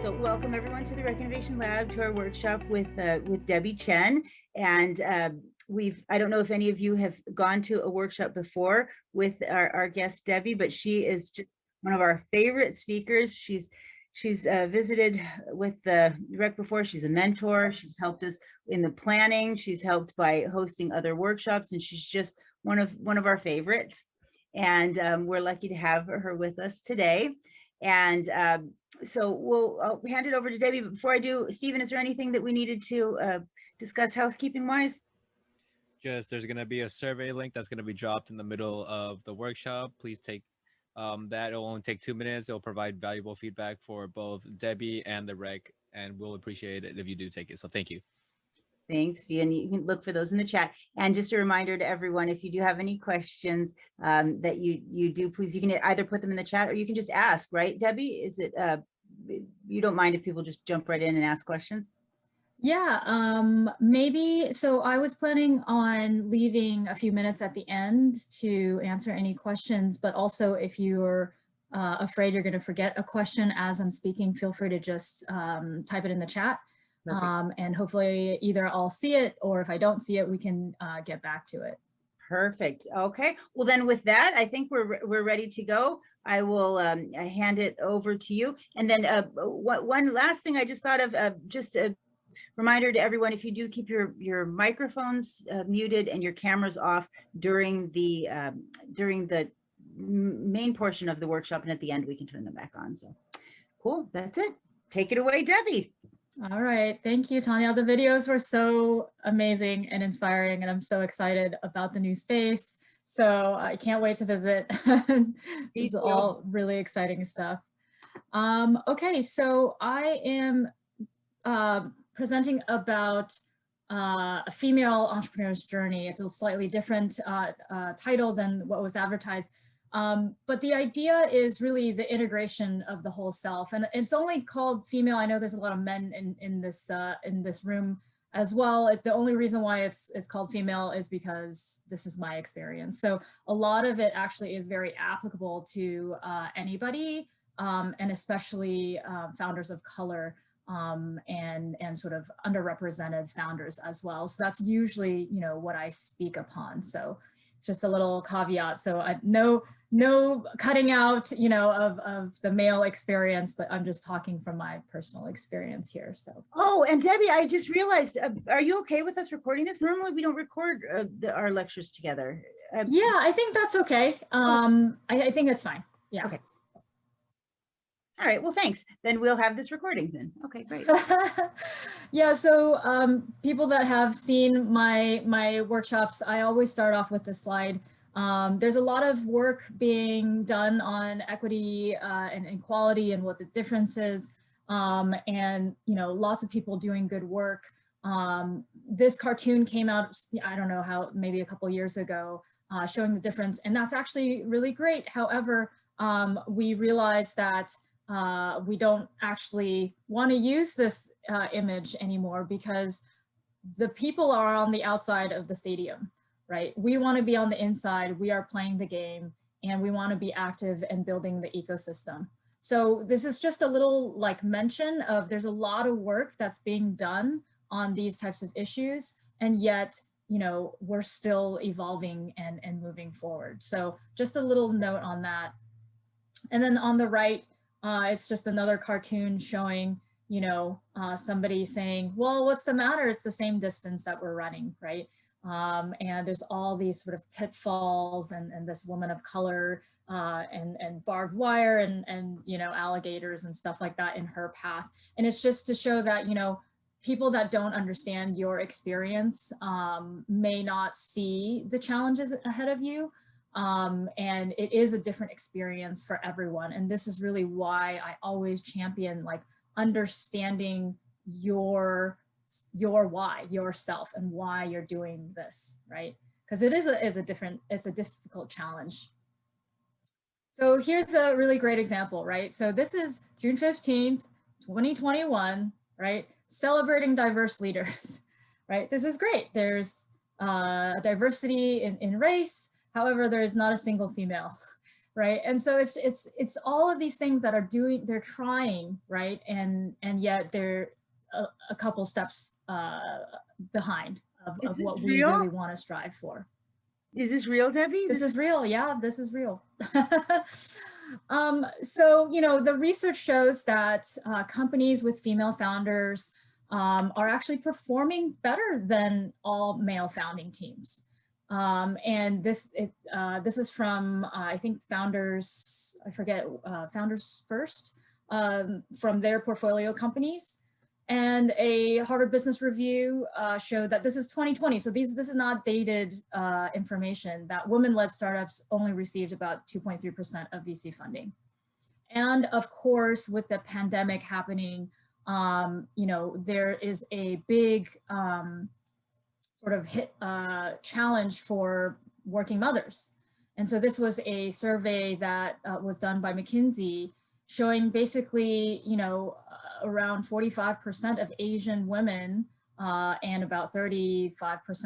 So welcome everyone to the Rec Innovation Lab, to our workshop with Debbie Chen. And I don't know if any of you have gone to a workshop before with our guest Debbie, but she is just one of our favorite speakers. She's visited with the Rec before. She's a mentor. She's helped us in the planning. She's helped by hosting other workshops, and she's just one of our favorites. And we're lucky to have her with us today. And so I'll hand it over to Debbie. But before I do, Stephen, is there anything that we needed to discuss housekeeping wise? Just there's going to be a survey link that's going to be dropped in the middle of the workshop. Please take that. It'll only take 2 minutes. It'll provide valuable feedback for both Debbie and the rec, and we'll appreciate it if you do take it. So thank you. Thanks, and you can look for those in the chat. And just a reminder to everyone, if you do have any questions that you do, please, you can either put them in the chat or you can just ask, right, Debbie? Is it, you don't mind if people just jump right in and ask questions? Yeah, maybe. So I was planning on leaving a few minutes at the end to answer any questions, but also if you're afraid you're going to forget a question as I'm speaking, feel free to just type it in the chat. And hopefully either I'll see it, or if I don't see it, we can get back to it. Perfect. Okay. Well, then with that, I think we're ready to go. I will hand it over to you. And then one last thing I just thought of, just a reminder to everyone, if you do keep your microphones muted and your cameras off during the main portion of the workshop, and at the end we can turn them back on. So cool. That's it. Take it away, Debbie. All right. Thank you, Tanya. The videos were so amazing and inspiring, and I'm so excited about the new space. So I can't wait to visit. It's all really exciting stuff. Okay, so I am presenting about a female entrepreneur's journey. It's a slightly different title than what was advertised. But the idea is really the integration of the whole self, and it's only called female. I know there's a lot of men in this room as well. The only reason why it's called female is because this is my experience. So a lot of it actually is very applicable to anybody, and especially founders of color, and sort of underrepresented founders as well. So that's usually, you know, what I speak upon. So just a little caveat. So no cutting out, you know, of the male experience, but I'm just talking from my personal experience here. So. Oh, and Debbie, I just realized, are you okay with us recording this? Normally we don't record our lectures together. Yeah, I think that's okay. I think that's fine. Yeah. Okay. All right, well, thanks. Then we'll have this recording then. Okay, great. Yeah, so people that have seen my workshops, I always start off with this slide. There's a lot of work being done on equity and equality and what the difference is, and you know, lots of people doing good work. This cartoon came out, I don't know how, maybe a couple years ago, showing the difference, and that's actually really great. However, we realized that we don't actually want to use this image anymore because the people are on the outside of the stadium, right? We want to be on the inside. We are playing the game, and we want to be active and building the ecosystem. So this is just a little like mention of there's a lot of work that's being done on these types of issues, and yet, you know, we're still evolving and moving forward. So just a little note on that. And then on the right, it's just another cartoon showing, you know, somebody saying, well, what's the matter? It's the same distance that we're running, right? And there's all these sort of pitfalls and this woman of color and barbed wire and, you know, alligators and stuff like that in her path. And it's just to show that, you know, people that don't understand your experience may not see the challenges ahead of you. And it is a different experience for everyone. And this is really why I always champion like understanding your why, yourself, and why you're doing this, right? Because it is a difficult challenge. So here's a really great example, right? So this is June 15th, 2021, right? Celebrating diverse leaders, right? This is great. There's diversity in race. However, there is not a single female, right? And so it's all of these things that are they're trying, right? And yet they're a couple steps behind of what we really want to strive for. Is this real, Debbie? This is real. Yeah, this is real. So, you know, the research shows that companies with female founders are actually performing better than all male founding teams. And this is from, I think, Founders, I forget, Founders First, from their portfolio companies. And a Harvard Business Review showed that this is 2020. So this is not dated information, that women-led startups only received about 2.3% of VC funding. And of course, with the pandemic happening, you know, there is a big sort of challenge for working mothers. And so this was a survey that was done by McKinsey, showing basically, you know, around 45% of Asian women and about 35%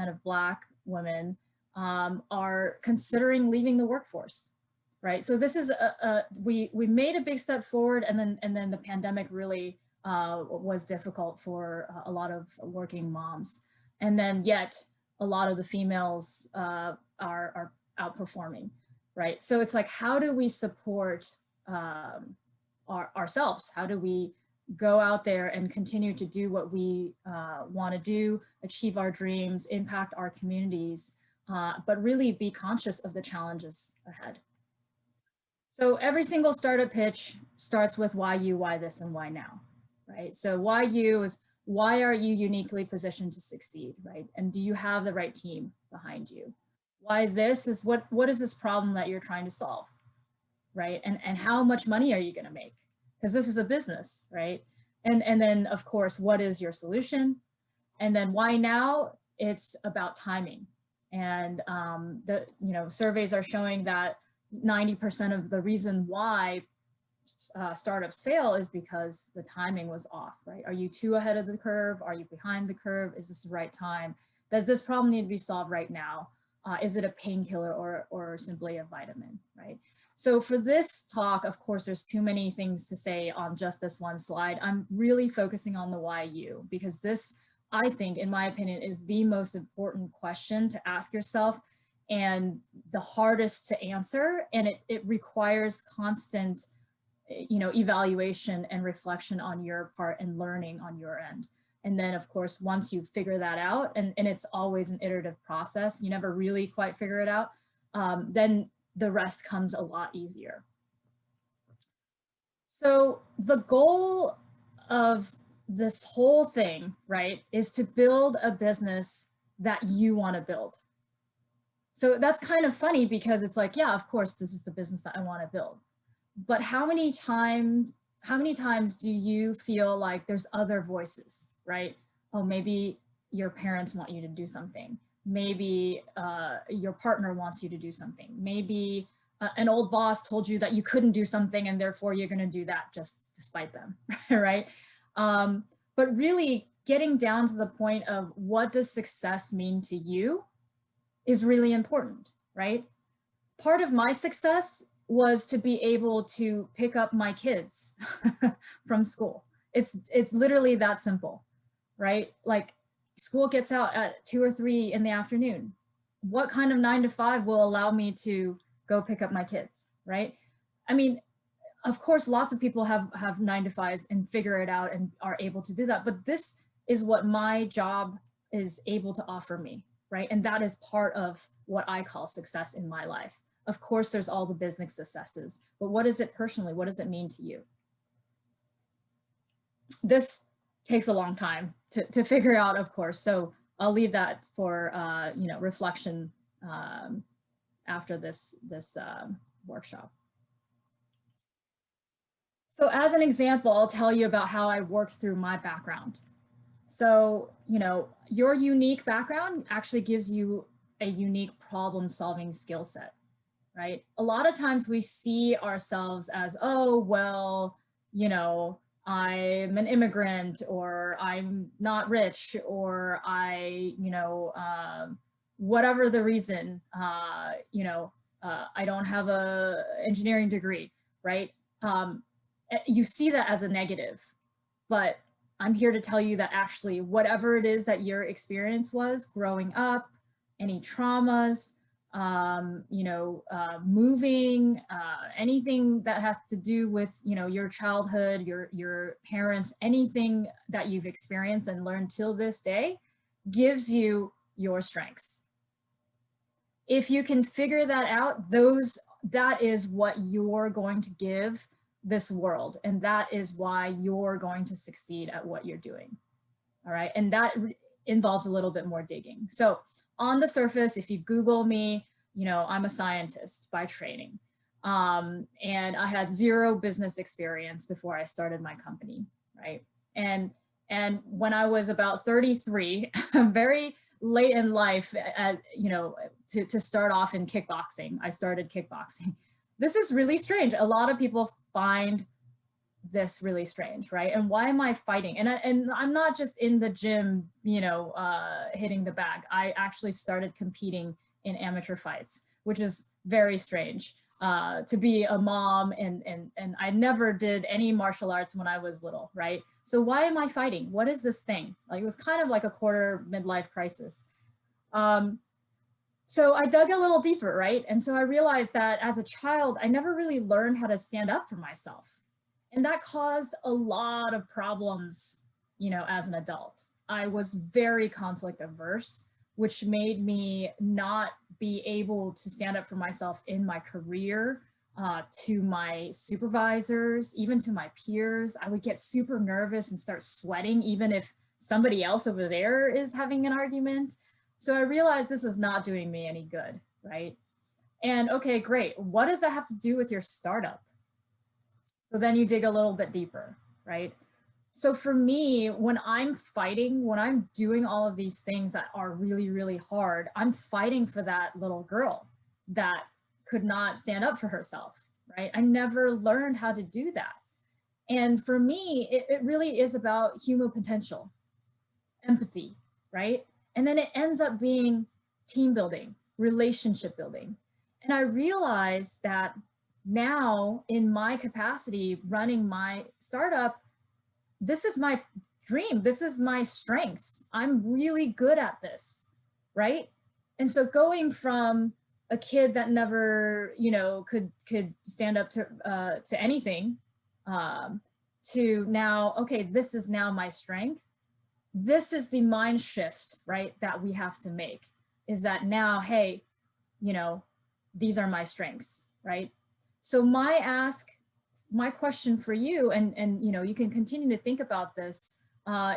of Black women are considering leaving the workforce, right? So this is we made a big step forward, and then the pandemic really was difficult for a lot of working moms, and then yet a lot of the females are outperforming, right? So it's like, how do we support ourselves? How do we go out there and continue to do what we want to do, achieve our dreams, impact our communities, but really be conscious of the challenges ahead? So every single startup pitch starts with why you, why this, and why now, right? So why you is, why are you uniquely positioned to succeed, right? And do you have the right team behind you? Why this is, what is this problem that you're trying to solve, right? And how much money are you going to make? Because this is a business, right? And then of course, what is your solution? And then why now? It's about timing. And the surveys are showing that 90% of the reason why startups fail is because the timing was off, right? Are you too ahead of the curve? Are you behind the curve? Is this the right time? Does this problem need to be solved right now? Is it a painkiller or simply a vitamin, right? So for this talk, of course, there's too many things to say on just this one slide. I'm really focusing on the why you, because this, I think, in my opinion, is the most important question to ask yourself and the hardest to answer. And it requires constant, evaluation and reflection on your part and learning on your end. And then, of course, once you figure that out, and it's always an iterative process, you never really quite figure it out, then the rest comes a lot easier. So the goal of this whole thing, right, is to build a business that you want to build. So that's kind of funny, because it's like, yeah, of course, this is the business that I want to build. But how many times do you feel like there's other voices, right? Oh, maybe your parents want you to do something. Maybe your partner wants you to do something. Maybe an old boss told you that you couldn't do something and therefore you're going to do that just despite them, right? But really getting down to the point of what does success mean to you is really important, right? Part of my success was to be able to pick up my kids from school. It's literally that simple, right? Like, school gets out at 2 or 3 in the afternoon. What kind of 9 to 5 will allow me to go pick up my kids, right? I mean, of course, lots of people have 9 to 5s and figure it out and are able to do that. But this is what my job is able to offer me, right? And that is part of what I call success in my life. Of course, there's all the business successes, but what is it personally? What does it mean to you? This takes a long time to figure out, of course. So I'll leave that for reflection after this workshop. So as an example, I'll tell you about how I worked through my background. So, your unique background actually gives you a unique problem-solving skill set, right? A lot of times we see ourselves as, oh, well, I'm an immigrant, or I'm not rich, or whatever the reason, I don't have a engineering degree, right? You see that as a negative, but I'm here to tell you that actually whatever it is that your experience was growing up, any traumas, moving, anything that has to do with, your childhood, your parents, anything that you've experienced and learned till this day gives you your strengths. If you can figure that out, that is what you're going to give this world. And that is why you're going to succeed at what you're doing. All right. And that involves a little bit more digging. So on the surface, if you Google me, I'm a scientist by training. And I had 0 business experience before I started my company. Right. And when I was about 33, very late in life, to start off in kickboxing, I started kickboxing. This is really strange. A lot of people find this really strange, right? And why am I fighting? And I'm not just in the gym, hitting the bag. I actually started competing in amateur fights, which is very strange to be a mom. And I never did any martial arts when I was little, right? So why am I fighting? What is this thing? Like, it was kind of like a quarter midlife crisis. So I dug a little deeper, right? And so I realized that as a child, I never really learned how to stand up for myself. And that caused a lot of problems, as an adult. I was very conflict averse, which made me not be able to stand up for myself in my career, to my supervisors, even to my peers. I would get super nervous and start sweating, even if somebody else over there is having an argument. So I realized this was not doing me any good, right? And okay, great. What does that have to do with your startup? So then you dig a little bit deeper, right? So for me, when I'm fighting, when I'm doing all of these things that are really, really hard, I'm fighting for that little girl that could not stand up for herself, right? I never learned how to do that. And for me, it really is about human potential, empathy, right? And then it ends up being team building, relationship building. And I realized that now in my capacity running my startup, this is my dream. This is my strengths. I'm really good at this, right? And so going from a kid that never, could stand up to anything, to now, okay, this is now my strength. This is the mind shift, right, that we have to make, is that now, hey, these are my strengths, right? So my question for you, and you can continue to think about this,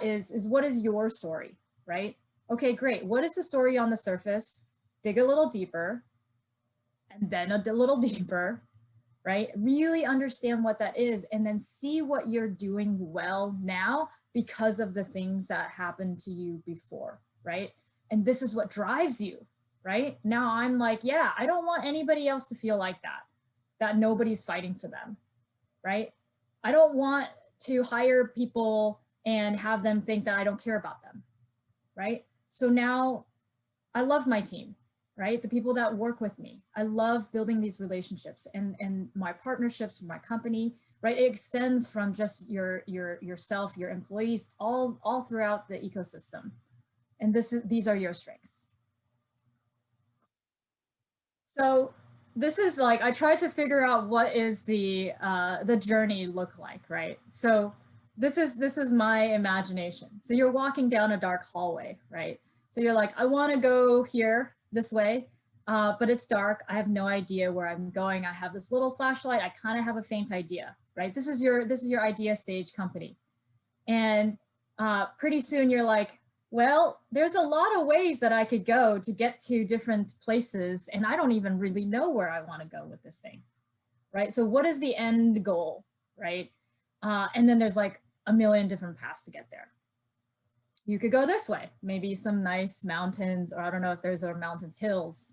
is what is your story, right? Okay, great. What is the story on the surface? Dig a little deeper, and then a little deeper, right? Really understand what that is, and then see what you're doing well now because of the things that happened to you before, right? And this is what drives you, right? Now I'm like, yeah, I don't want anybody else to feel like that nobody's fighting for them, right? I don't want to hire people and have them think that I don't care about them, right? So now I love my team, right? The people that work with me. I love building these relationships and my partnerships with my company, right? It extends from just yourself, your employees, all throughout the ecosystem. And these are your strengths. So this is like, I tried to figure out what is the journey look like, right? So this is my imagination. So you're walking down a dark hallway, right? So you're like, I want to go here this way, but it's dark. I have no idea where I'm going. I have this little flashlight. I kind of have a faint idea, right? This is your idea stage company. And pretty soon you're like, well, there's a lot of ways that I could go to get to different places, and I don't even really know where I want to go with this thing, right? So what is the end goal, right? And then there's like a million different paths to get there. You could go this way, maybe some nice mountains, or I don't know if there's mountains, hills,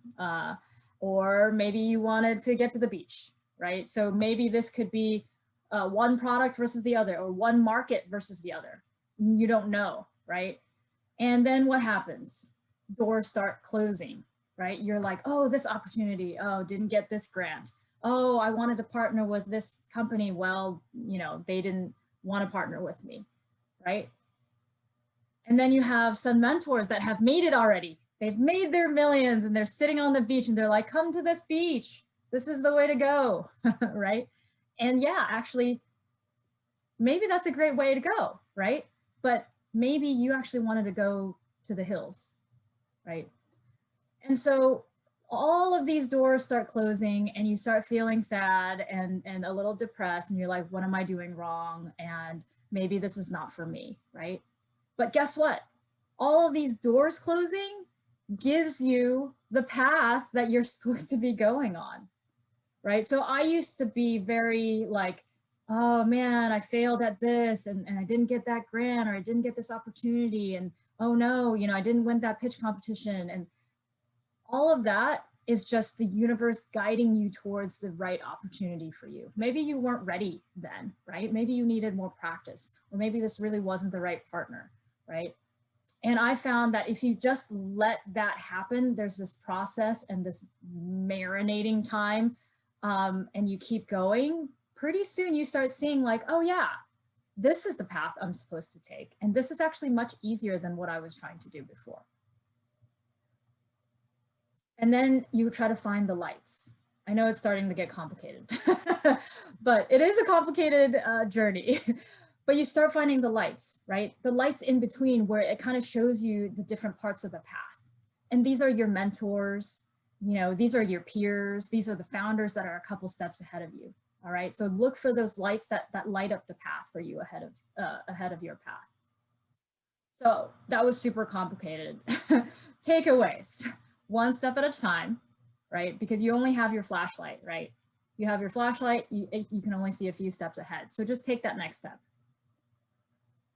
or maybe you wanted to get to the beach, right? So maybe this could be one product versus the other, or one market versus the other. You don't know, right? And then what happens? Doors start closing, right? You're like, oh, this opportunity, oh, didn't get this grant. Oh, I wanted to partner with this company. Well, you know, they didn't want to partner with me, right? And then you have some mentors that have made it already. They've made their millions and they're sitting on the beach and they're like, come to this beach. This is the way to go, right? And yeah, actually, maybe that's a great way to go, right? But maybe you actually wanted to go to the hills, right? And so all of these doors start closing and you start feeling sad and a little depressed and you're like, what am I doing wrong? And maybe this is not for me, right? But guess what? All of these doors closing gives you the path that you're supposed to be going on, right? So I used to be very like, oh man, I failed at this and I didn't get that grant or I didn't get this opportunity and oh no, you know, I didn't win that pitch competition. And all of that is just the universe guiding you towards the right opportunity for you. Maybe you weren't ready then, right? Maybe you needed more practice, or maybe this really wasn't the right partner, right? And I found that if you just let that happen, there's this process and this marinating time, and you keep going, pretty soon you start seeing like, oh yeah, this is the path I'm supposed to take. And this is actually much easier than what I was trying to do before. And then you try to find the lights. I know it's starting to get complicated, but it is a complicated journey. But you start finding the lights, right? The lights in between where it kind of shows you the different parts of the path. And these are your mentors, you know, these are your peers, these are the founders that are a couple steps ahead of you. All right, so look for those lights that light up the path for you ahead of your path. So that was super complicated. Takeaways. One step at a time, right? Because you only have your flashlight, right? You have your flashlight, you can only see a few steps ahead. So just take that next step.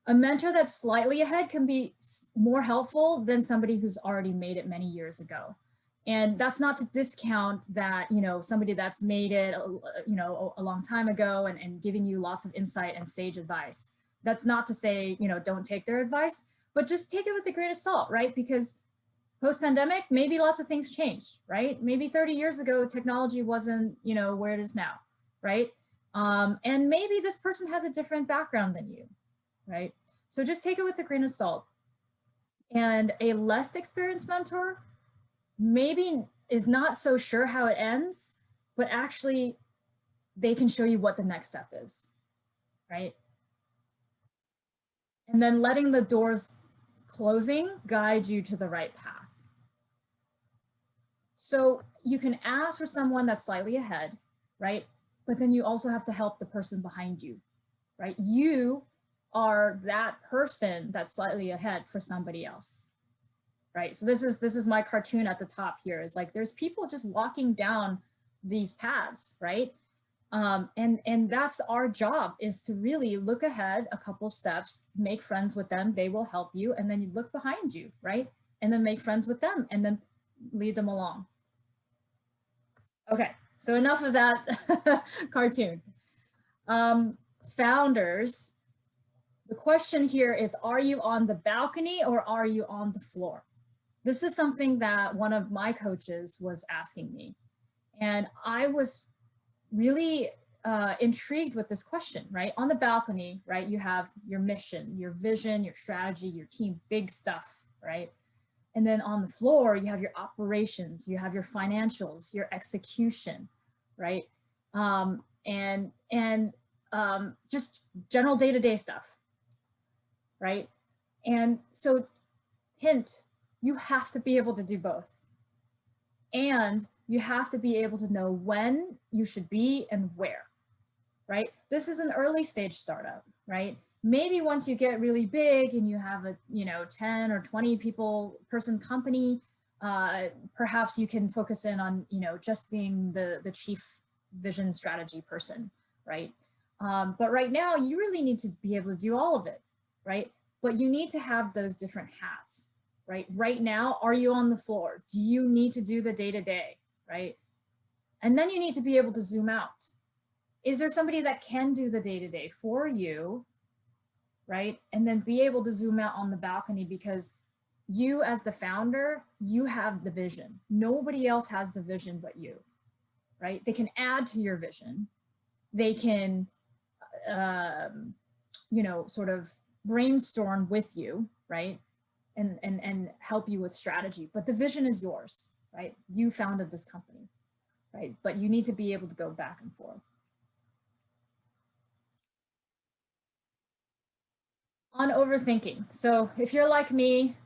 A mentor that's slightly ahead can be more helpful than somebody who's already made it many years ago. And that's not to discount that, you know, somebody that's made it, you know, a long time ago and giving you lots of insight and sage advice. That's not to say, you know, don't take their advice, but just take it with a grain of salt, right? Because post-pandemic, maybe lots of things changed, right? Maybe 30 years ago, technology wasn't, you know, where it is now, right? And maybe this person has a different background than you, right? So just take it with a grain of salt. And a less experienced mentor maybe is not so sure how it ends, but actually they can show you what the next step is, right? And then letting the doors closing guide you to the right path. So you can ask for someone that's slightly ahead, right? But then you also have to help the person behind you, right? You are that person that's slightly ahead for somebody else, right? So this is my cartoon at the top here, is like there's people just walking down these paths, right? And that's our job, is to really look ahead a couple steps, make friends with them, they will help you, and then you look behind you, right? And then make friends with them and then lead them along. Okay, so enough of that cartoon. Founders, the question here is, are you on the balcony or are you on the floor? This is something that one of my coaches was asking me. And I was really intrigued with this question, right? On the balcony, right, you have your mission, your vision, your strategy, your team, big stuff, right? And then on the floor, you have your operations, you have your financials, your execution, right? Just general day-to-day stuff, right? And so, hint, you have to be able to do both. And you have to be able to know when you should be and where, right? This is an early stage startup, right? Maybe once you get really big and you have a, 10 or 20 person company, perhaps you can focus in on, just being the chief vision strategy person, right? But right now you really need to be able to do all of it, right? But you need to have those different hats, right? Right now, are you on the floor? Do you need to do the day-to-day, right? And then you need to be able to zoom out. Is there somebody that can do the day-to-day for you, right? And then be able to zoom out on the balcony, because you as the founder, you have the vision. Nobody else has the vision but you, right? They can add to your vision. They can, you know, sort of brainstorm with you, right? And help you with strategy, but the vision is yours, right? You founded this company, right? But you need to be able to go back and forth. On overthinking. So if you're like me,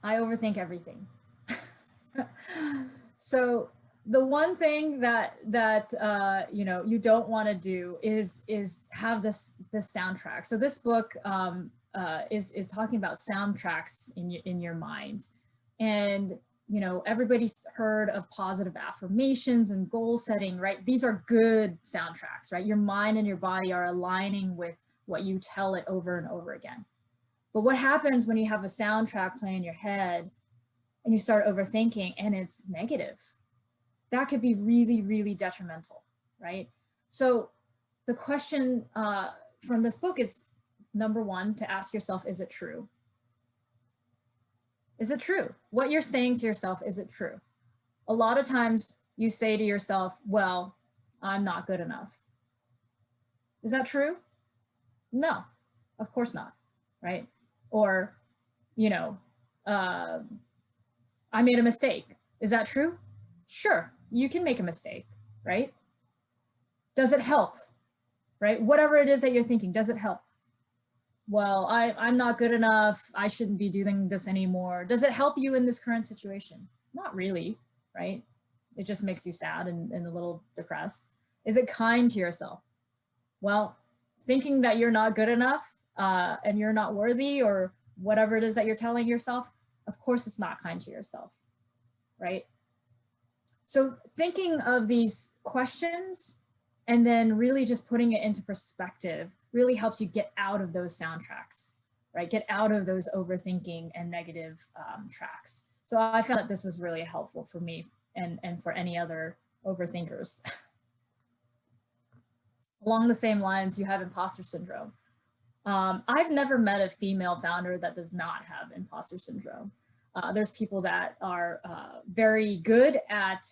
I overthink everything. So the one thing that you know, you don't want to do is have this soundtrack. So this book is talking about soundtracks in your mind. And you know, everybody's heard of positive affirmations and goal setting, right? These are good soundtracks, right? Your mind and your body are aligning with what you tell it over and over again. But what happens when you have a soundtrack play in your head and you start overthinking and it's negative? That could be really, really detrimental, right? So the question from this book is, number one, to ask yourself, is it true? Is it true? What you're saying to yourself, is it true? A lot of times you say to yourself, well, I'm not good enough. Is that true? No, of course not, right? Or, you know, I made a mistake. Is that true? Sure, you can make a mistake, right? Does it help, right? Whatever it is that you're thinking, does it help? Well, I'm not good enough. I shouldn't be doing this anymore. Does it help you in this current situation? Not really, right? It just makes you sad and a little depressed. Is it kind to yourself? Well, thinking that you're not good enough and you're not worthy or whatever it is that you're telling yourself, of course it's not kind to yourself, right? So thinking of these questions and then really just putting it into perspective really helps you get out of those soundtracks, right? Get out of those overthinking and negative tracks. So I found that this was really helpful for me and for any other overthinkers. Along the same lines, you have imposter syndrome. I've never met a female founder that does not have imposter syndrome. There's people that are very good at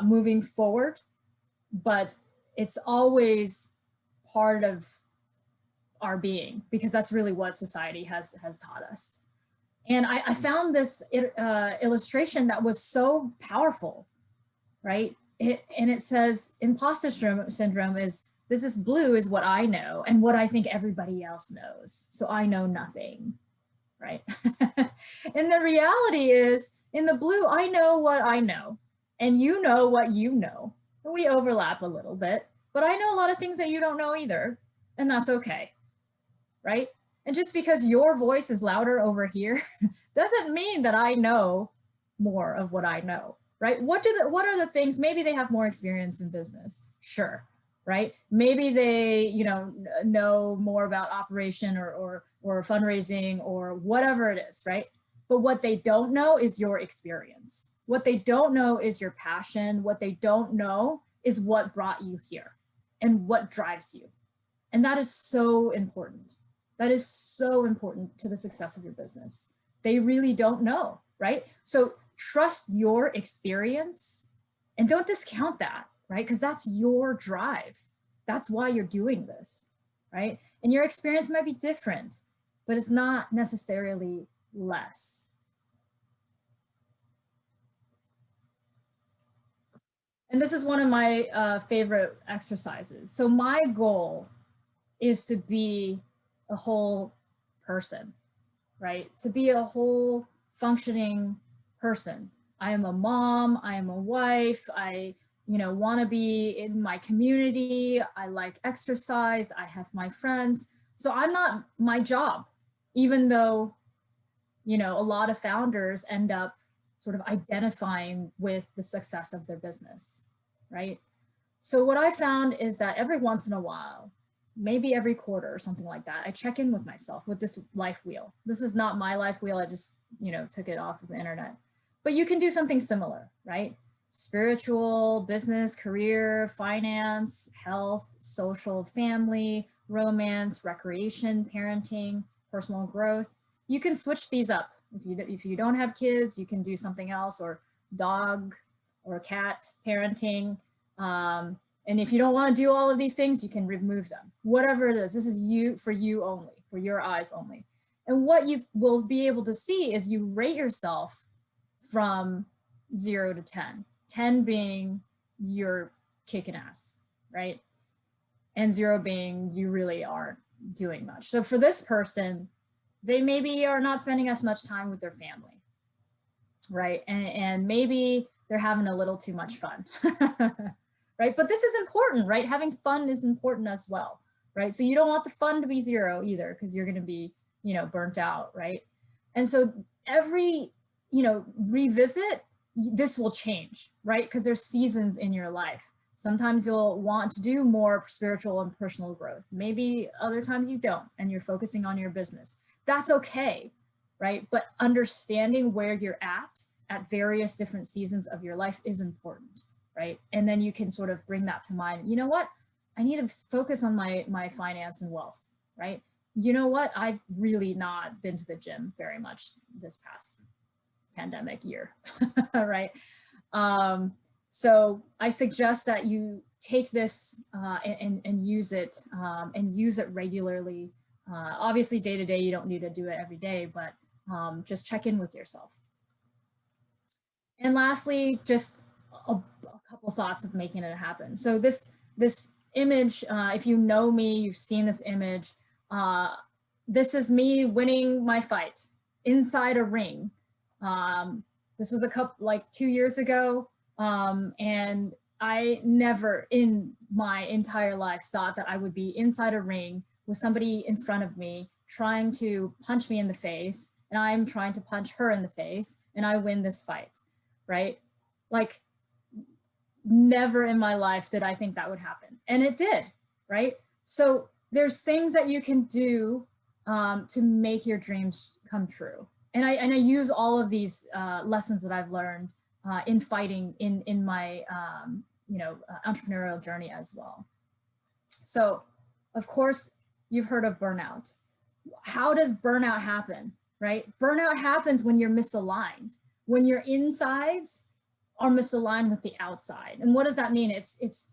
moving forward, but it's always part of our being because that's really what society has taught us. And I found this illustration that was so powerful, right? And it says imposter syndrome is, this is blue is what I know and what I think everybody else knows. So I know nothing, right? And the reality is in the blue, I know what I know and you know what you know. And we overlap a little bit, but I know a lot of things that you don't know either. And that's okay, right? And just because your voice is louder over here doesn't mean that I know more of what I know, right? What are the things, maybe they have more experience in business, sure, right? Maybe they, you know more about operation or fundraising or whatever it is, right? But what they don't know is your experience. What they don't know is your passion. What they don't know is what brought you here and what drives you. And that is so important. That is so important to the success of your business. They really don't know, right? So trust your experience and don't discount that, right? Because that's your drive. That's why you're doing this, right? And your experience might be different, but it's not necessarily less. And this is one of my favorite exercises. So my goal is to be a whole person, right? To be a whole functioning person. I am a mom, I am a wife, I want to be in my community, I like exercise, I have my friends. So I'm not my job, even though, a lot of founders end up sort of identifying with the success of their business, right? So what I found is that every once in a while, maybe every quarter or something like that, I check in with myself with this life wheel. This is not my life wheel. I just, took it off of the internet. But you can do something similar, right? Spiritual, business, career, finance, health, social, family, romance, recreation, parenting, personal growth. You can switch these up, If you don't have kids, you can do something else, or dog or cat parenting. And if you don't want to do all of these things, you can remove them. Whatever it is, this is for you only, for your eyes only. And what you will be able to see is you rate yourself from 0 to 10. 10 being you're kicking ass, right? And 0 being you really aren't doing much. So for this person, they maybe are not spending as much time with their family, right? And maybe they're having a little too much fun, right? But this is important, right? Having fun is important as well, right? So you don't want the fun to be 0 either, because you're going to be, burnt out, right? And so every, revisit, this will change, right? Because there's seasons in your life. Sometimes you'll want to do more spiritual and personal growth. Maybe other times you don't, and you're focusing on your business. That's okay, right? But understanding where you're at various different seasons of your life is important, right? And then you can sort of bring that to mind. You know what? I need to focus on my finance and wealth, right? You know what? I've really not been to the gym very much this past pandemic year, right? So I suggest that you take this and use it regularly. Obviously, day to day, you don't need to do it every day, but just check in with yourself. And lastly, just a couple thoughts of making it happen. So this image, if you know me, you've seen this image. This is me winning my fight inside a ring. This was 2 years ago. And I never in my entire life thought that I would be inside a ring with somebody in front of me trying to punch me in the face, and I'm trying to punch her in the face, and I win this fight, right? Like, never in my life did I think that would happen, and it did, right? So there's things that you can do to make your dreams come true. And I use all of these lessons that I've learned in fighting in my entrepreneurial journey as well. So, of course, you've heard of burnout. How does burnout happen, right? Burnout happens when you're misaligned, when your insides are misaligned with the outside. And what does that mean? It's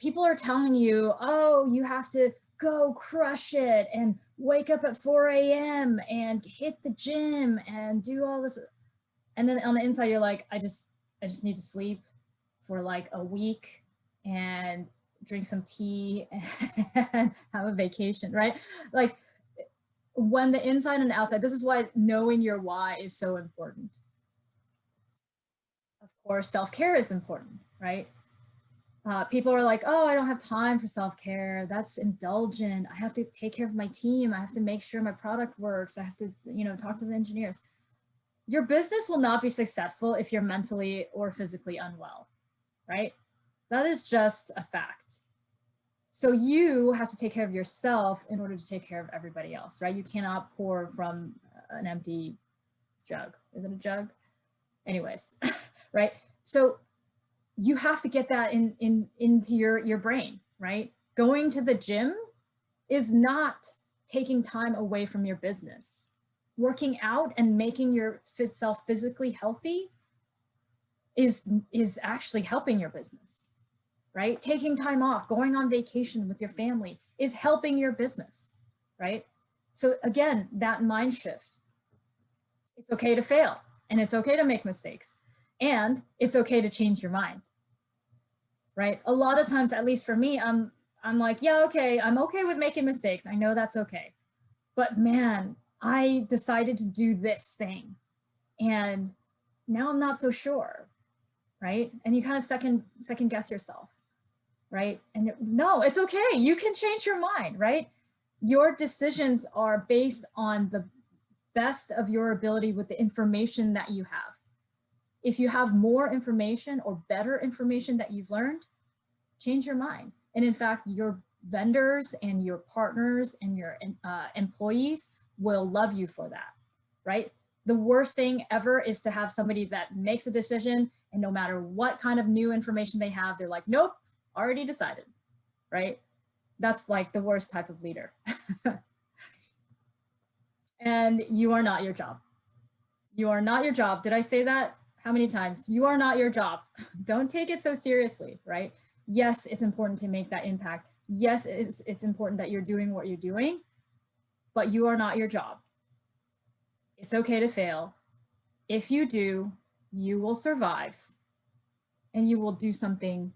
people are telling you, oh, you have to go crush it and wake up at 4 a.m. and hit the gym and do all this. And then on the inside, you're like, I just need to sleep for like a week and drink some tea and have a vacation, right? Like, when the inside and outside, this is why knowing your why is so important. Of course, self-care is important, right? People are like, oh, I don't have time for self-care. That's indulgent. I have to take care of my team. I have to make sure my product works. I have to, talk to the engineers. Your business will not be successful if you're mentally or physically unwell, right? That is just a fact. So you have to take care of yourself in order to take care of everybody else, right? You cannot pour from an empty jug. Is it a jug? Anyways, right? So you have to get that into your brain, right? Going to the gym is not taking time away from your business. Working out and making yourself physically healthy is actually helping your business, right? Taking time off, going on vacation with your family is helping your business, right? So again, that mind shift. It's okay to fail, and it's okay to make mistakes, and it's okay to change your mind, right? A lot of times, at least for me, I'm like, yeah, okay, I'm okay with making mistakes. I know that's okay. But man, I decided to do this thing, and now I'm not so sure, right? And you kind of second guess yourself, right? And no, it's okay. You can change your mind, right? Your decisions are based on the best of your ability with the information that you have. If you have more information or better information that you've learned, change your mind. And in fact, your vendors and your partners and your employees will love you for that, right? The worst thing ever is to have somebody that makes a decision, and no matter what kind of new information they have, they're like, nope, already decided, right? That's like the worst type of leader. And you are not your job, You are not your job. Did I say that? How many times? You are not your job. Don't take it so seriously, right? Yes, it's important to make that impact. Yes, it's important that you're doing what you're doing, but you are not your job. It's okay to fail. If you do, you will survive and you will do something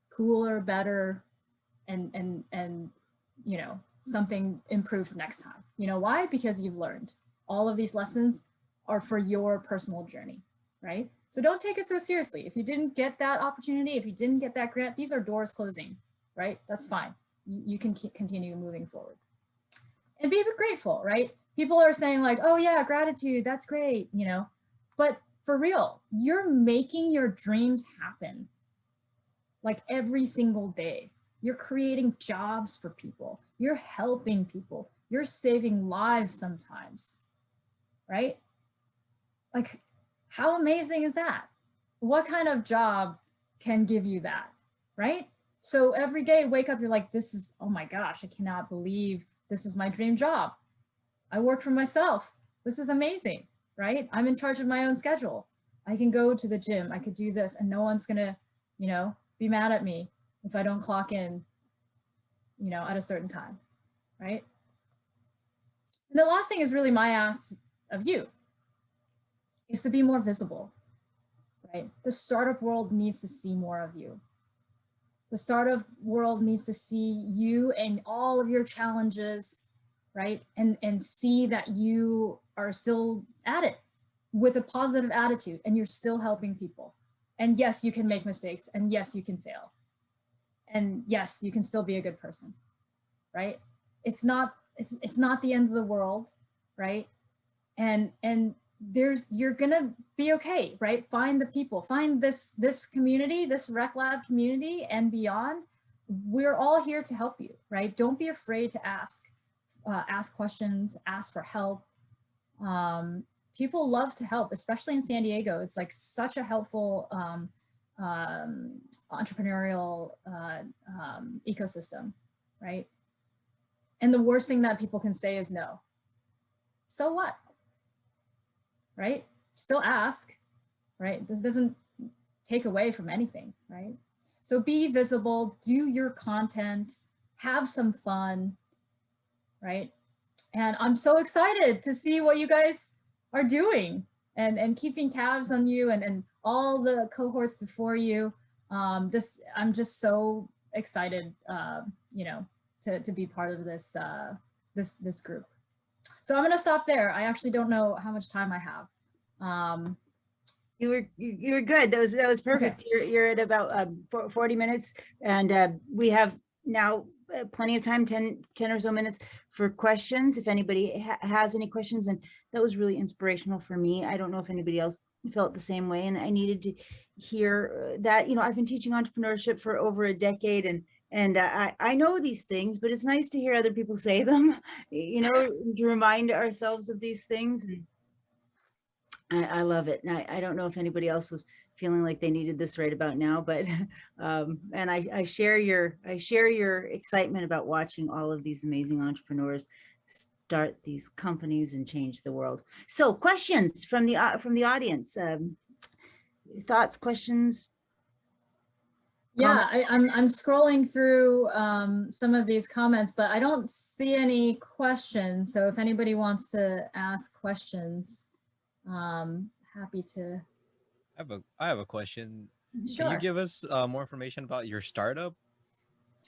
cooler, better, and you know, something improved next time. You know why? Because you've learned. All of these lessons are for your personal journey, right? So don't take it so seriously. If you didn't get that opportunity, if you didn't get that grant, these are doors closing, right? That's fine. You can continue moving forward. And be grateful, right? People are saying like, oh yeah, gratitude, that's great, you know, but for real, you're making your dreams happen like every single day. You're creating jobs for people. You're helping people. You're saving lives sometimes, right? Like, how amazing is that? What kind of job can give you that, right? So every day, wake up, you're like, this is, oh my gosh, I cannot believe this is my dream job. I work for myself. This is amazing, right? I'm in charge of my own schedule. I can go to the gym. I could do this and no one's gonna, you know, be mad at me if I don't clock in, you know, at a certain time, right? And the last thing is really my ask of you is to be more visible, right? The startup world needs to see more of you. The startup world needs to see you and all of your challenges, right? And see that you are still at it with a positive attitude and you're still helping people. And yes, you can make mistakes, and yes, you can fail. And yes, you can still be a good person, right? It's not the end of the world, right? And you're gonna be okay, right? Find the people, find this community, this Rec Lab community and beyond. We're all here to help you, right? Don't be afraid to ask questions, ask for help. People love to help, especially in San Diego. It's like such a helpful entrepreneurial ecosystem, right? And the worst thing that people can say is no. So what? Right? Still ask, right? This doesn't take away from anything, right? So be visible, do your content, have some fun, right? And I'm so excited to see what you guys are doing and keeping tabs on you and all the cohorts before you. I'm just so excited, you know, to be part of this this group. So I'm gonna stop there. I actually don't know how much time I have. You were good. That was perfect. Okay. You're at about 40 minutes, and we have now plenty of time, 10 or so minutes for questions. If anybody has any questions, and that was really inspirational for me. I don't know if anybody else felt the same way, and I needed to hear that. You know, I've been teaching entrepreneurship for over a decade, and I know these things, but it's nice to hear other people say them, you know, to remind ourselves of these things. And I love it. And I don't know if anybody else was feeling like they needed this right about now, but and I share your excitement about watching all of these amazing entrepreneurs start these companies and change the world. So questions from the audience, thoughts, questions? Yeah, I'm scrolling through some of these comments, but I don't see any questions. So if anybody wants to ask questions, happy to. I have a question. Sure. Can you give us more information about your startup?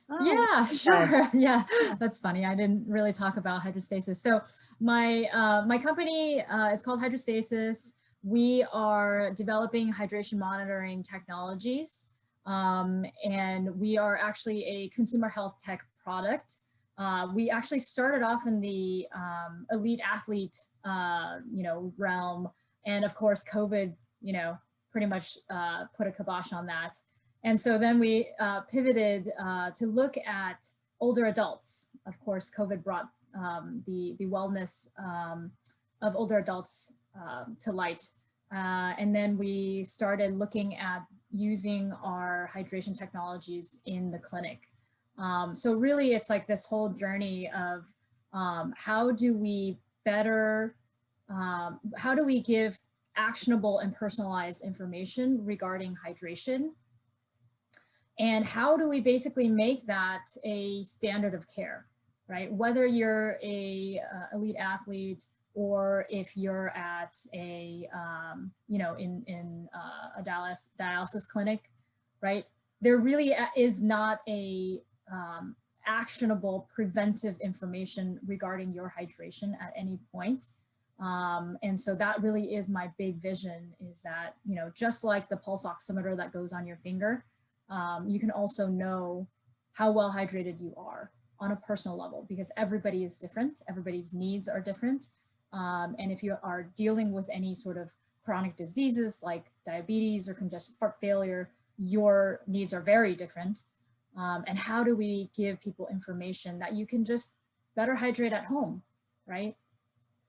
Oh, Yeah, sure. Yeah, that's funny. I didn't really talk about Hydrostasis. So my my company is called Hydrostasis. We are developing hydration monitoring technologies, and we are actually a consumer health tech product. We actually started off in the elite athlete, you know, realm, and of course, COVID, you know, pretty much put a kibosh on that. And so then we pivoted to look at older adults. Of course, COVID brought the wellness of older adults to light. And then we started looking at using our hydration technologies in the clinic. So really, it's like this whole journey of how do we better how do we give actionable and personalized information regarding hydration? And how do we basically make that a standard of care, right? Whether you're a elite athlete, or if you're at a, you know, in a dialysis clinic, right? There really is not a actionable preventive information regarding your hydration at any point. And so that really is my big vision, is that, you know, just like the pulse oximeter that goes on your finger, you can also know how well hydrated you are on a personal level, because everybody is different. Everybody's needs are different. And if you are dealing with any sort of chronic diseases like diabetes or congestive heart failure, your needs are very different. And how do we give people information that you can just better hydrate at home, right?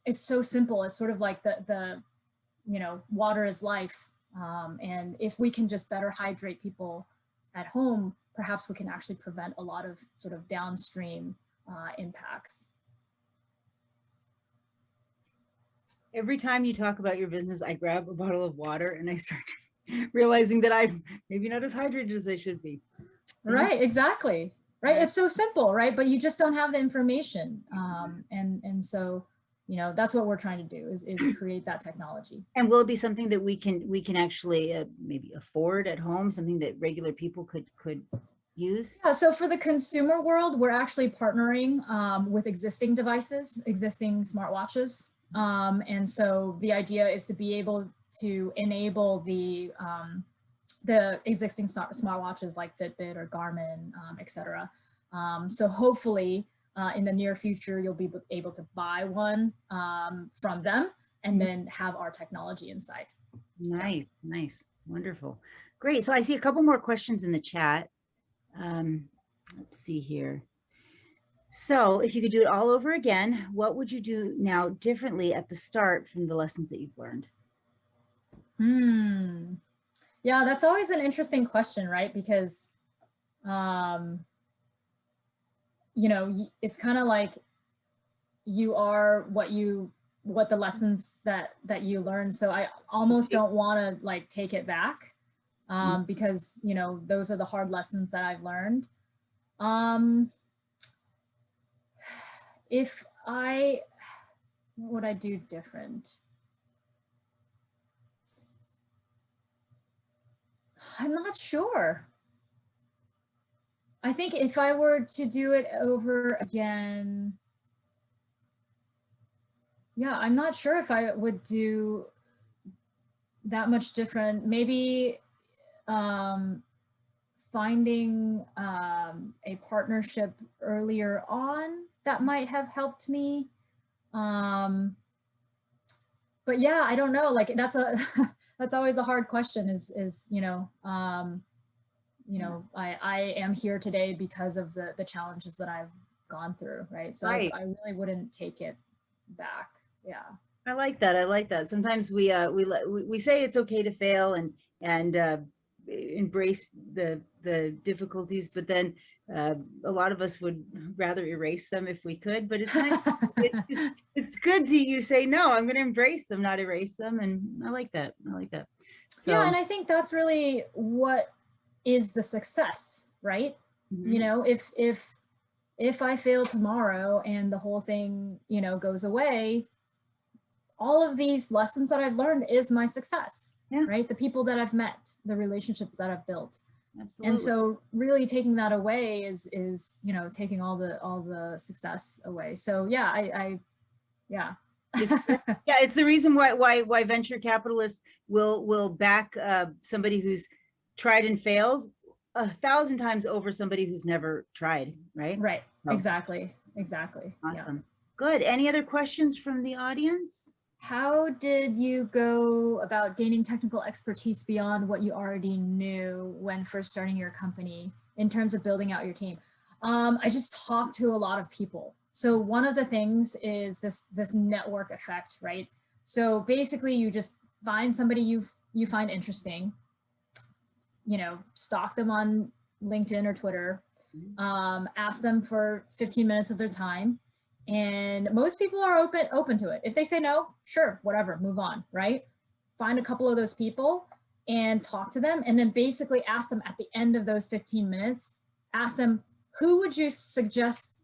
It's so simple. It's sort of like the you know, water is life. And if we can just better hydrate people at home, perhaps we can actually prevent a lot of sort of downstream impacts. Every time you talk about your business, I grab a bottle of water and I start realizing that I'm maybe not as hydrated as I should be. Right, exactly. Right, it's so simple, right? But you just don't have the information. And so, you know, that's what we're trying to do, is create that technology. And will it be something that we can actually maybe afford at home, something that regular people could use? Yeah, so for the consumer world, we're actually partnering with existing devices, existing smartwatches. And so the idea is to be able to enable the existing smartwatches like Fitbit or Garmin, et cetera. So hopefully in the near future, you'll be able to buy one from them and then have our technology inside. Nice, nice, wonderful. Great, so I see a couple more questions in the chat. Let's see here. So if you could do it all over again, what would you do now differently at the start from the lessons that you've learned? Yeah, that's always an interesting question, right? Because, you know, it's kind of like you are what the lessons that you learn. So I almost don't want to like take it back because, you know, those are the hard lessons that I've learned. What would I do different? I'm not sure. I think if I were to do it over again, yeah, I'm not sure if I would do that much different. Maybe finding a partnership earlier on that might have helped me. But yeah, I don't know. Like that's always a hard question. Is you know, I am here today because of the challenges that I've gone through, right? So I really wouldn't take it back. Yeah. I like that. I like that. Sometimes we say it's okay to fail and embrace the difficulties, but then a lot of us would rather erase them if we could. But it's nice. It's good that you say no. I'm going to embrace them, not erase them, and I like that. I like that. So, yeah, and I think that's really what is the success, right? You know, if I fail tomorrow and the whole thing, you know, goes away, all of these lessons that I've learned is my success, right? The people that I've met, the relationships that I've built. Absolutely. And so really taking that away is, you know, taking all the success away. So yeah, yeah. Yeah, it's the reason why venture capitalists will back somebody who's tried and failed 1,000 times over somebody who's never tried, right? Right. So, exactly. Awesome. Yeah. Good. Any other questions from the audience? How did you go about gaining technical expertise beyond what you already knew when first starting your company in terms of building out your team? I just talked to a lot of people. So one of the things is this network effect, right? So basically you just find somebody you find interesting, you know, stalk them on LinkedIn or Twitter, ask them for 15 minutes of their time, And most people are open to it. If they say no, sure, whatever, move on, right? Find a couple of those people and talk to them, and then basically ask them at the end of those 15 minutes, ask them, who would you suggest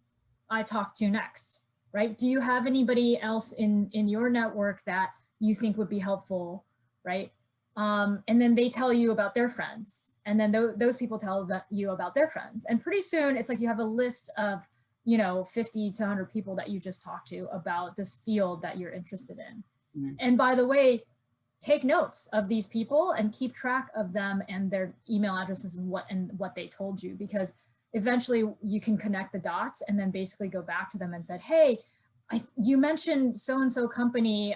I talk to next, right? Do you have anybody else in your network that you think would be helpful, right? And then they tell you about their friends, and then those people tell you about their friends. And pretty soon it's like you have a list of, 50 to 100 people that you just talked to about this field that you're interested in. Mm-hmm. And by the way, take notes of these people and keep track of them and their email addresses and what they told you, because eventually you can connect the dots and then basically go back to them and said, hey, you mentioned so-and-so company,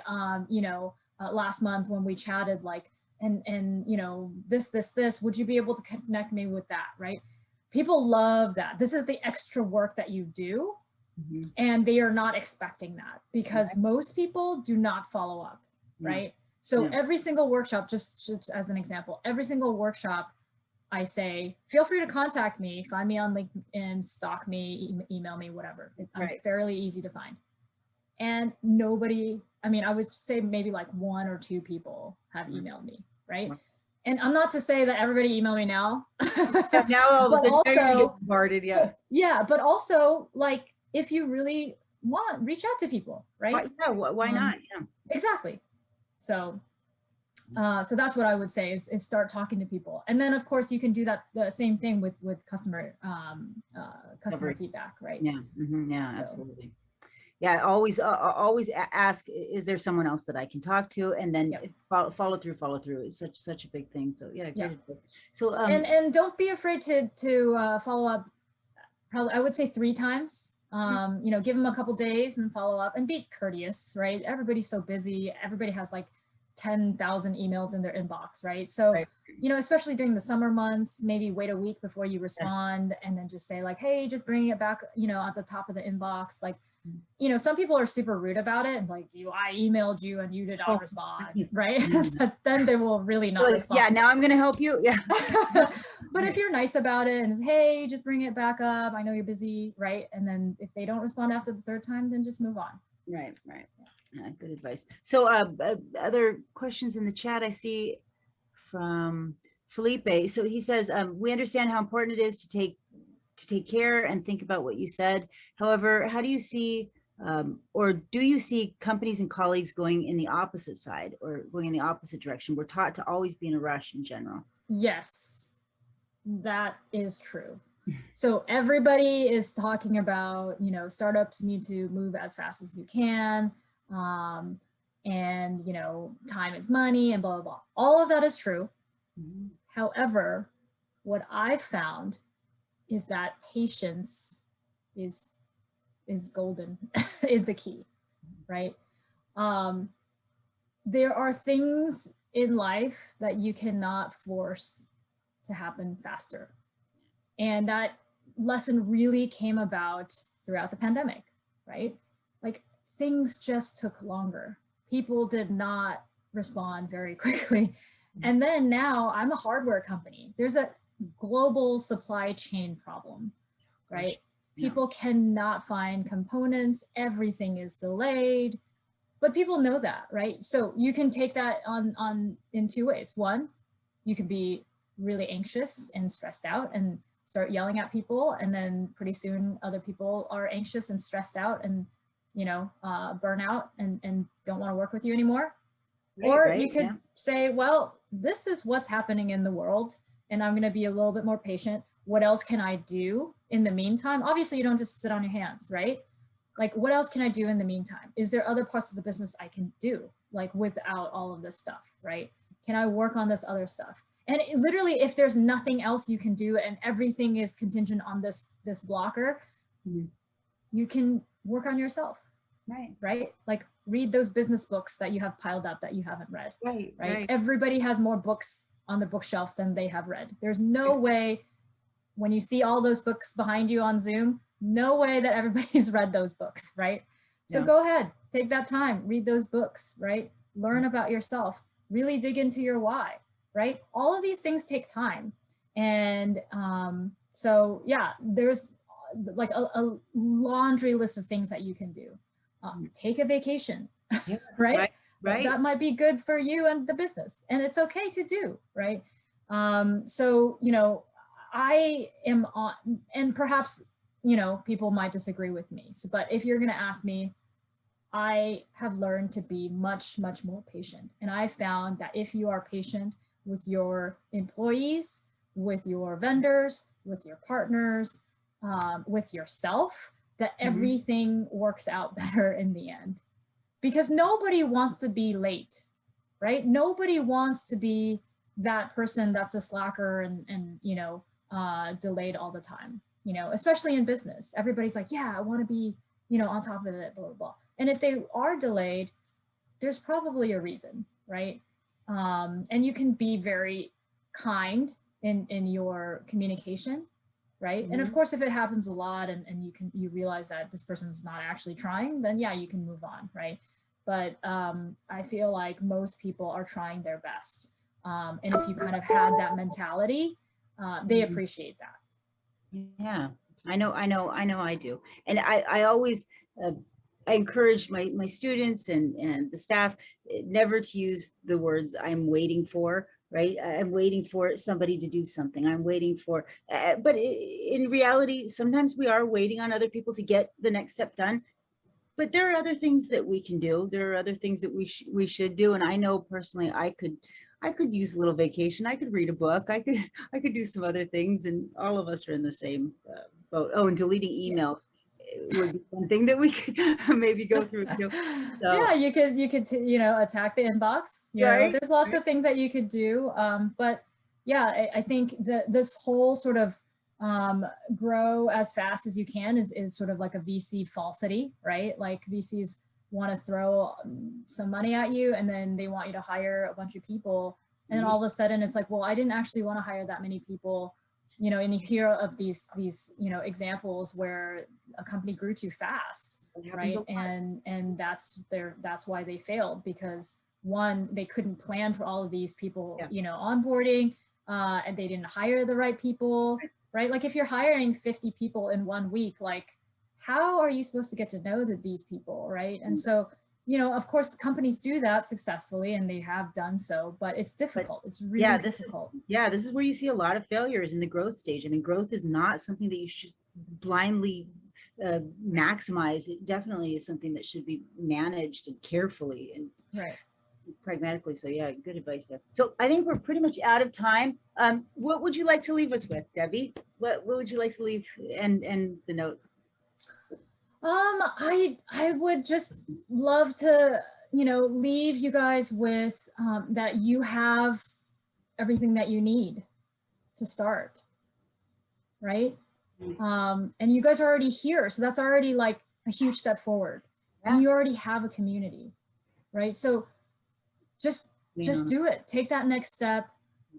last month when we chatted, like, and this, would you be able to connect me with that, right? People love that. This is the extra work that you do. Mm-hmm. And they are not expecting that, because most people do not follow up, right? So every single workshop, just as an example, every single workshop, I say, feel free to contact me, find me on LinkedIn, stalk me, email me, whatever. I'm fairly easy to find. And nobody, I would say maybe like 1 or 2 people have emailed me, right? And I'm not to say that everybody email me now. Now, but also, bombarded, but also, like, if you really want, reach out to people, right? Why not? Yeah, exactly. So that's what I would say is start talking to people. And then of course you can do that, the same thing with customer feedback, right? Yeah. Mm-hmm. Yeah, so. Absolutely. Yeah. Always ask, is there someone else that I can talk to? And then follow through. It's such a big thing. So yeah. So, and don't be afraid to follow up. Probably, I would say 3 times. Give them a couple days and follow up, and be courteous, right? Everybody's so busy. Everybody has like 10,000 emails in their inbox, right? So, especially during the summer months, maybe wait a week before you respond, and then just say like, hey, just bring it back, at the top of the inbox. Like, some people are super rude about it, and like, I emailed you and you did not respond, right? But then they will really not respond. Yeah, now I'm going to help you. Yeah. But if you're nice about it and hey, just bring it back up, I know you're busy, right? And then if they don't respond after the 3rd time, then just move on. Right. Good advice. So other questions in the chat I see from Felipe. So he says, we understand how important it is to take care and think about what you said. However, how do you see, or do you see companies and colleagues going in the opposite side or going in the opposite direction? We're taught to always be in a rush in general. Yes, that is true. So everybody is talking about, startups need to move as fast as you can. And, time is money and blah, blah, blah. All of that is true. Mm-hmm. However, what I've found is that patience is golden, is the key, right? There are things in life that you cannot force to happen faster. And that lesson really came about throughout the pandemic, right? Like, things just took longer. People did not respond very quickly. And then now I'm a hardware company. There's a global supply chain problem, right? People cannot find components. Everything is delayed, but people know that, right? So you can take that on in 2 ways. One, you can be really anxious and stressed out and start yelling at people. And then pretty soon other people are anxious and stressed out and burn out and don't want to work with you anymore. Or you could say, well, this is what's happening in the world, and I'm going to be a little bit more patient. What else can I do in the meantime? Obviously, you don't just sit on your hands, right? Like, what else can I do in the meantime? Is there other parts of the business I can do, like, without all of this stuff, right? Can I work on this other stuff? And literally, if there's nothing else you can do and everything is contingent on this blocker, you can work on yourself, right? Like, read those business books that you have piled up that you haven't read, right? Everybody has more books on the bookshelf than they have read. There's no way, when you see all those books behind you on Zoom, no way that everybody's read those books, right? So go ahead, take that time, read those books, right? Learn about yourself, really dig into your why, right? All of these things take time. And so yeah, like a laundry list of things that you can do. Take a vacation, Yeah, right? Right. That might be good for you and the business, and it's okay to do, right? So, you know, I am on, and perhaps, you know, people might disagree with me. So, but if you're going to ask me, I have learned to be much, much more patient. And I found that if you are patient with your employees, with your vendors, with your partners, with yourself, that everything works out better in the end. Because nobody wants to be late, right? Nobody wants to be that person that's a slacker and you know, delayed all the time, you know, especially in business. Everybody's like, yeah, I want to be, you know, on top of it, blah, blah, blah. And if they are delayed, there's probably a reason, right? And you can be very kind in your communication, right? And of course, if it happens a lot and you realize that this person's not actually trying, then yeah, you can move on, right? But I feel like most people are trying their best. And if you kind of had that mentality, they appreciate that. Yeah, I know I do. And I always, I encourage my students and the staff never to use the words "I'm waiting for," right? I'm waiting for somebody to do something. I'm waiting for, but in reality, sometimes we are waiting on other people to get the next step done. But there are other things that we can do. There are other things that we should do. And I know personally, I could use a little vacation. I could read a book. I could do some other things. And all of us are in the same boat. Oh, and deleting emails would be something that we could maybe go through. So, yeah, you could you know, attack the inbox. You know, there's lots of things that you could do. But yeah, I think that this whole sort of grow as fast as you can is sort of like a VC falsity, right? Like VCs want to throw some money at you and then they want you to hire a bunch of people. And then all of a sudden it's like, well, I didn't actually want to hire that many people, you know, and you hear of these, you know, examples where a company grew too fast, right? And that's why they failed, because one, they couldn't plan for all of these people, you know, onboarding, and they didn't hire the right people. Right? Like if you're hiring 50 people in 1 week, like how are you supposed to get to know these people, right? And so, you know, of course, the companies do that successfully and they have done so, but it's difficult. It's really difficult. This is where you see a lot of failures in the growth stage. I mean, growth is not something that you should just blindly maximize. It definitely is something that should be managed and carefully and pragmatically. So yeah, good advice there. So I think we're pretty much out of time. What would you like to leave us with, Debbie? What would you like to leave and the note? I would just love to, you know, leave you guys with that you have everything that you need to start, right? And you guys are already here, so that's already like a huge step forward. And you already have a community, right? So just do it. Take that next step.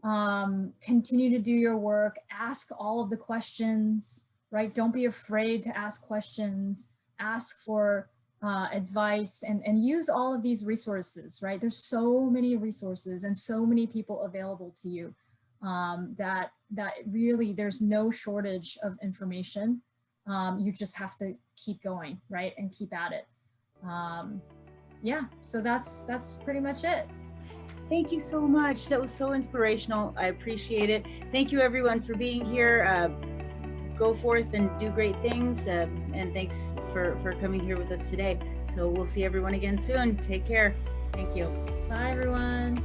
Continue to do your work. Ask all of the questions, right? Don't be afraid to ask questions. Ask for advice and use all of these resources, right? There's so many resources and so many people available to you that really there's no shortage of information. You just have to keep going, right? And keep at it. Yeah, so that's pretty much it. Thank you so much. That was so inspirational. I appreciate it. Thank you everyone for being here. Go forth and do great things. And thanks for coming here with us today. So we'll see everyone again soon. Take care. Thank you. Bye everyone.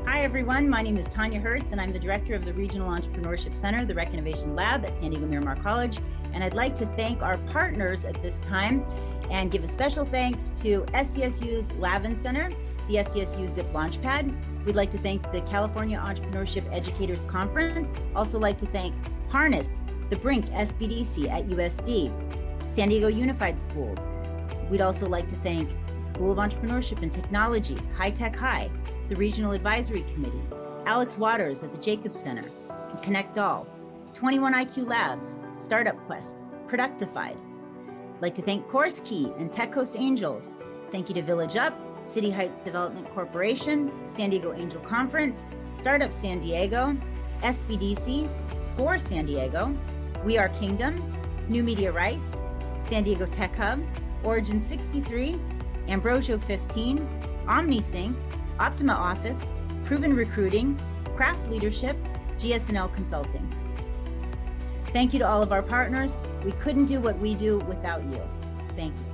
Hi everyone, my name is Tanya Hertz and I'm the director of the Regional Entrepreneurship Center, the Rec Innovation Lab at San Diego Miramar College. And I'd like to thank our partners at this time and give a special thanks to SDSU's Lavin Center, the SDSU Zip Launchpad. We'd like to thank the California Entrepreneurship Educators Conference. Also like to thank Harness, the Brink SBDC at USD, San Diego Unified Schools. We'd also like to thank the School of Entrepreneurship and Technology, High Tech High, the Regional Advisory Committee, Alex Waters at the Jacobs Center, and Connect All, 21IQ Labs, Startup Quest, Productified. I'd like to thank Course Key and Tech Coast Angels. Thank you to Village Up, City Heights Development Corporation, San Diego Angel Conference, Startup San Diego, SBDC, SCORE San Diego, We Are Kingdom, New Media Rights, San Diego Tech Hub, Origin 63, Ambrosio 15, OmniSync, Optima Office, Proven Recruiting, Craft Leadership, GSNL Consulting. Thank you to all of our partners. We couldn't do what we do without you. Thank you.